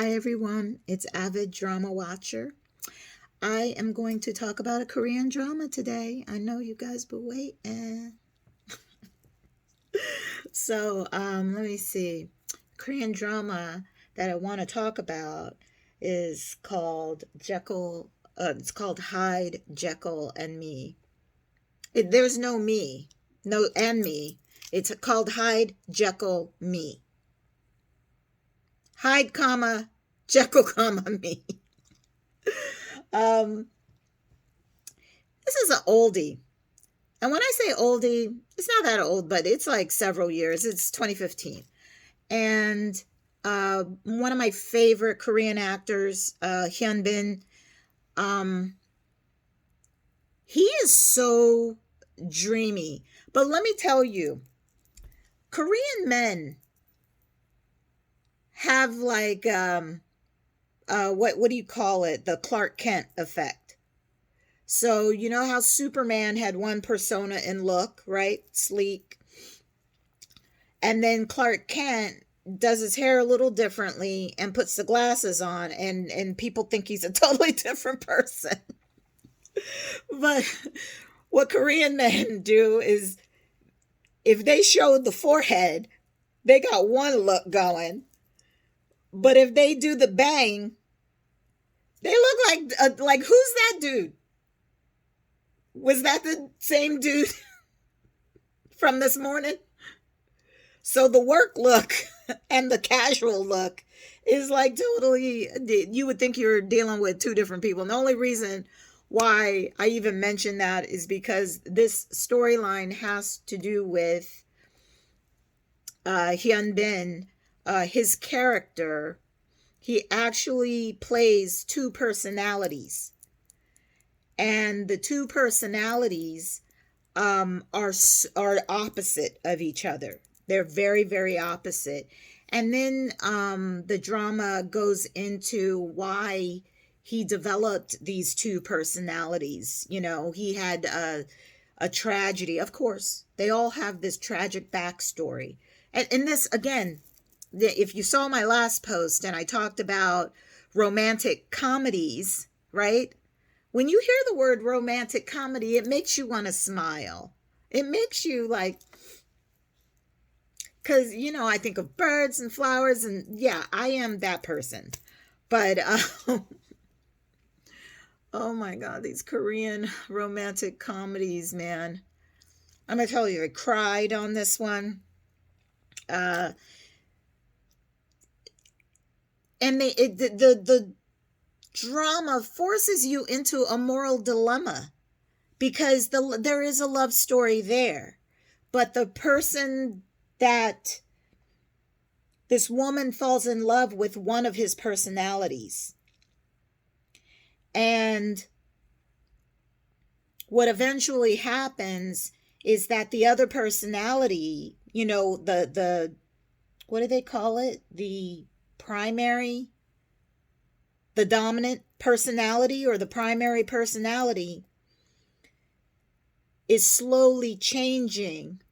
Hi everyone, it's Avid Drama Watcher. I am going to talk about a Korean drama today. I know you guys been waiting. Let me see. Korean drama that I want to talk about is called Jekyll. It's called HYDE, Jekyll, and Me. There's no me, no and me. It's called HYDE, Jekyll, Me. HYDE, comma, Jekyll, comma, Me. Um, this is an oldie. And when I say oldie, it's not that old, but it's like several years. It's 2015. And one of my favorite Korean actors, Hyun Bin, um, he is so dreamy. But let me tell you, Korean men have like what do you call it? The Clark Kent effect. So you know how Superman had one persona in look, right? Sleek. And then Clark Kent does his hair a little differently and puts the glasses on, and people think he's a totally different person. But what Korean men do is if they show the forehead, they got one look going. But if they do the bang, they look like who's that dude? Was that the same dude from this morning? So the work look and the casual look is like totally, you would think you're dealing with two different people. And the only reason why I even mention that is because this storyline has to do with Hyun Bin, his character. He actually plays two personalities. And the two personalities are opposite of each other. They're very, very opposite. And then the drama goes into why he developed these two personalities. You know, he had a tragedy. Of course, they all have this tragic backstory. And this, again, if you saw my last post and I talked about romantic comedies, right? When you hear the word romantic comedy, it makes you want to smile. It makes you like, because, you know, I think of birds and flowers, and yeah, I am that person. But, oh my God, these Korean romantic comedies, man. I'm going to tell you, I cried on this one. Uh, and the drama forces you into a moral dilemma because there is a love story there, but the person that this woman falls in love with one of his personalities, and what eventually happens is that the other personality, you know, the what do they call it, the primary, the dominant personality or the primary personality, is slowly changing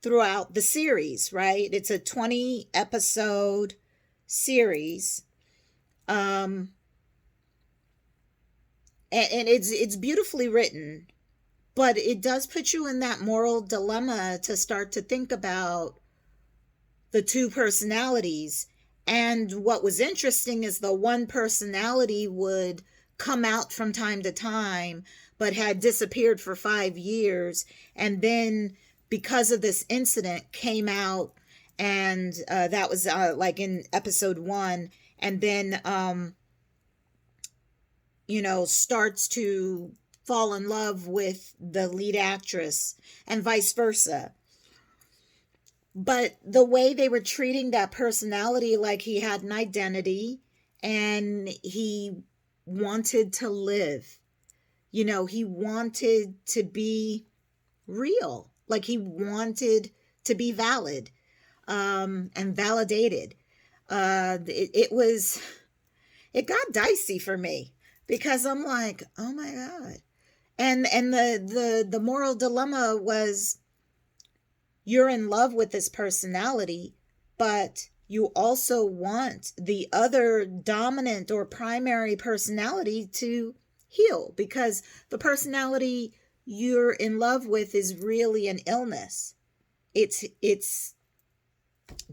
throughout the series, right? It's a 20 episode series. And it's beautifully written, but it does put you in that moral dilemma to start to think about the two personalities. And what was interesting is the one personality would come out from time to time, but had disappeared for 5 years. And then because of this incident came out, and that was like in episode 1. And then, you know, starts to fall in love with the lead actress and vice versa. But the way they were treating that personality, like he had an identity and he wanted to live, you know, he wanted to be real, like he wanted to be valid and validated. It got dicey for me because I'm like, oh my God. And the moral dilemma was, you're in love with this personality, but you also want the other dominant or primary personality to heal, because the personality you're in love with is really an illness. It's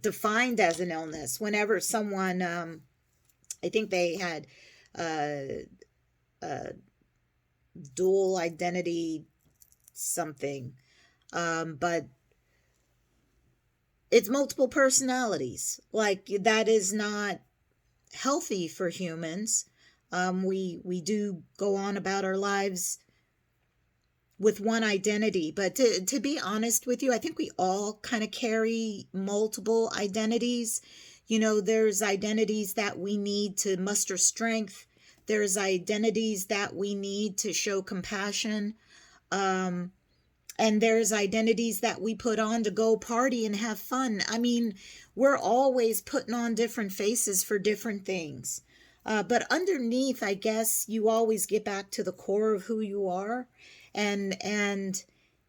defined as an illness. Whenever someone, I think they had uh, uh, dual identity something, but it's multiple personalities. Like, that is not healthy for humans. We do go on about our lives with one identity, but to be honest with you, I think we all kind of carry multiple identities. You know, there's identities that we need to muster strength. There's identities that we need to show compassion. And there's identities that we put on to go party and have fun. I mean, we're always putting on different faces for different things. But underneath, I guess you always get back to the core of who you are. And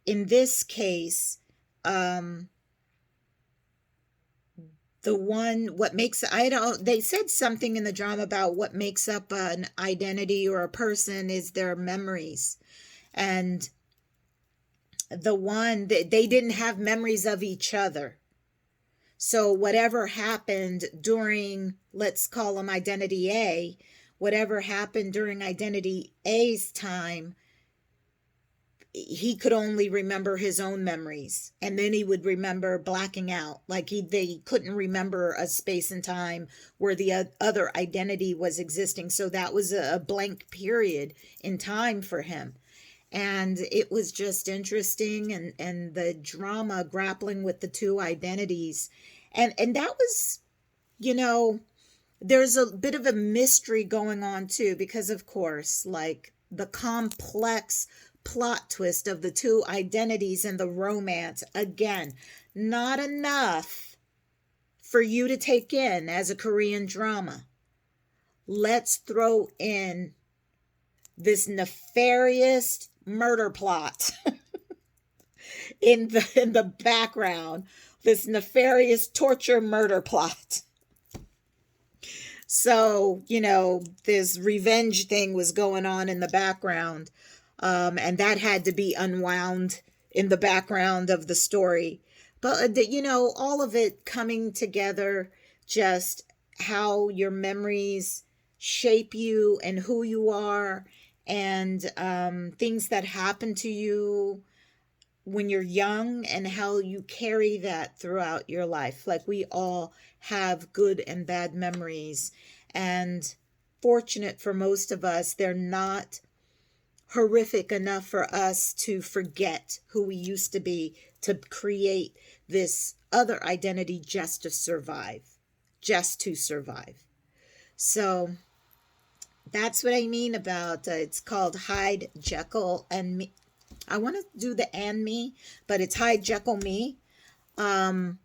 in this case, the one, what makes, I don't, they said something in the drama about what makes up an identity or a person is their memories. And the one that they didn't have memories of each other. So whatever happened during, let's call them identity A, whatever happened during identity A's time, he could only remember his own memories, and then he would remember blacking out, like they couldn't remember a space and time where the other identity was existing. So that was a blank period in time for him. And it was just interesting, and the drama grappling with the two identities. And that was, you know, there's a bit of a mystery going on too, because of course, like, the complex plot twist of the two identities and the romance, again, not enough for you to take in as a Korean drama. Let's throw in this nefarious murder plot in the background, this nefarious torture murder plot. So, you know, this revenge thing was going on in the background, and that had to be unwound in the background of the story. But, you know, all of it coming together, just how your memories shape you and who you are, and things that happen to you when you're young and how you carry that throughout your life. Like, we all have good and bad memories, and fortunate for most of us, they're not horrific enough for us to forget who we used to be, to create this other identity just to survive. So that's what I mean about it's called HYDE, JEKYLL, and Me. I want to do the and me, but it's HYDE, JEKYLL, Me. And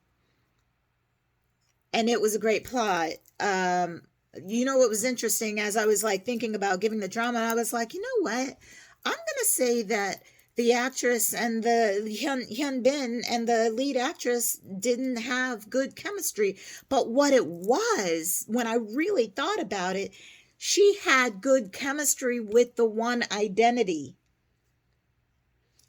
it was a great plot. You know what was interesting, as I was like thinking about giving the drama, I was like, you know what? I'm going to say that the actress and the Hyun Bin and the lead actress didn't have good chemistry. But what it was, when I really thought about it, she had good chemistry with the one identity.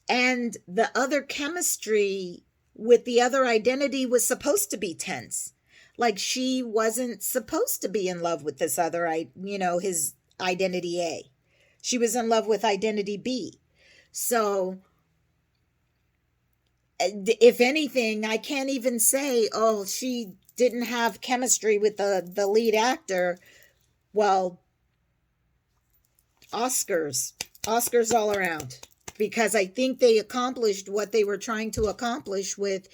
And the other chemistry with the other identity was supposed to be tense. Like, she wasn't supposed to be in love with this other, his identity A. She was in love with identity B. So, if anything, I can't even say, oh, she didn't have chemistry with the lead actor. Well, Oscars all around. Because I think they accomplished what they were trying to accomplish with,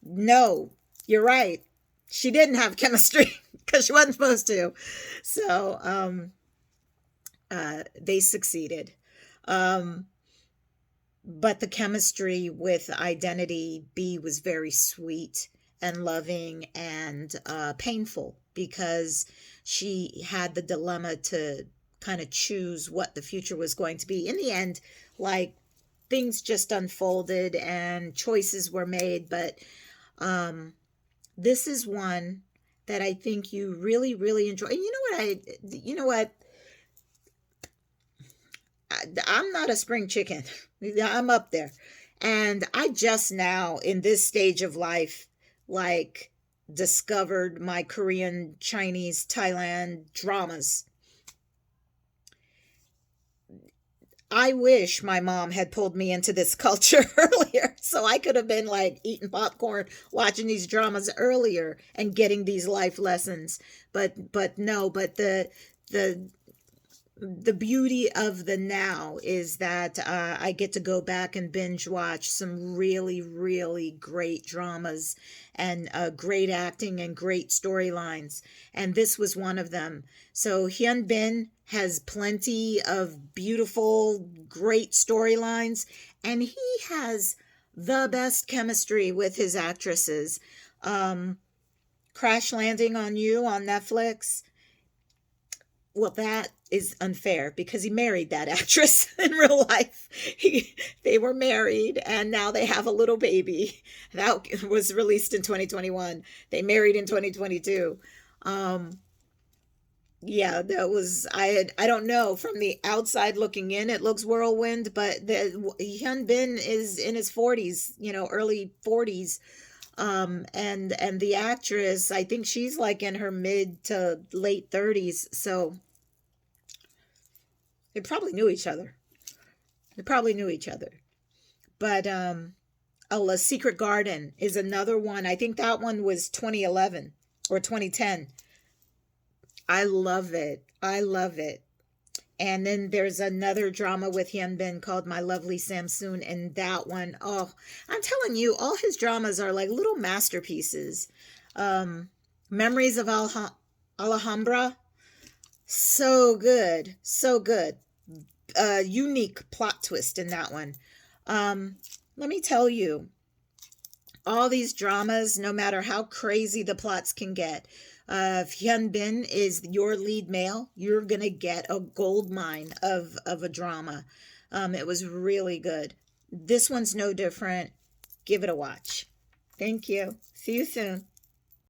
no, you're right. She didn't have chemistry because she wasn't supposed to. So they succeeded. But the chemistry with identity B was very sweet and loving and painful, because she had the dilemma to kind of choose what the future was going to be. In the end, like, things just unfolded and choices were made. But this is one that I think you really, really enjoy. And you know what? I'm not a spring chicken. I'm up there. And I just now, in this stage of life, like, discovered my Korean, Chinese, Thailand dramas. I wish my mom had pulled me into this culture earlier so I could have been like eating popcorn, watching these dramas earlier and getting these life lessons. But no, but the the beauty of the now is that I get to go back and binge watch some really, really great dramas and great acting and great storylines. And this was one of them. So Hyun Bin has plenty of beautiful, great storylines, and he has the best chemistry with his actresses. Um, Crash Landing on You on Netflix, well, that is unfair because he married that actress in real life. They were married and now they have a little baby. That was released in 2021. They married in 2022. Um, yeah, that was I don't know, from the outside looking in it looks whirlwind, but the Hyun Bin is in his 40s, early 40s. And the actress, I think she's like in her mid to late 30s. So they probably knew each other. They probably knew each other. But oh, A Secret Garden is another one. I think that one was 2011 or 2010. I love it. I love it. And then there's another drama with Hyun Bin called My Lovely Samsoon, and that one, oh, I'm telling you, all his dramas are like little masterpieces. Um, Memories of Alhambra, so good, so good. Unique plot twist in that one. Um, Let me tell you, all these dramas, no matter how crazy the plots can get, if Hyun Bin is your lead male, you're gonna get a gold mine of a drama. It was really good. This one's no different. Give it a watch. Thank you. See you soon.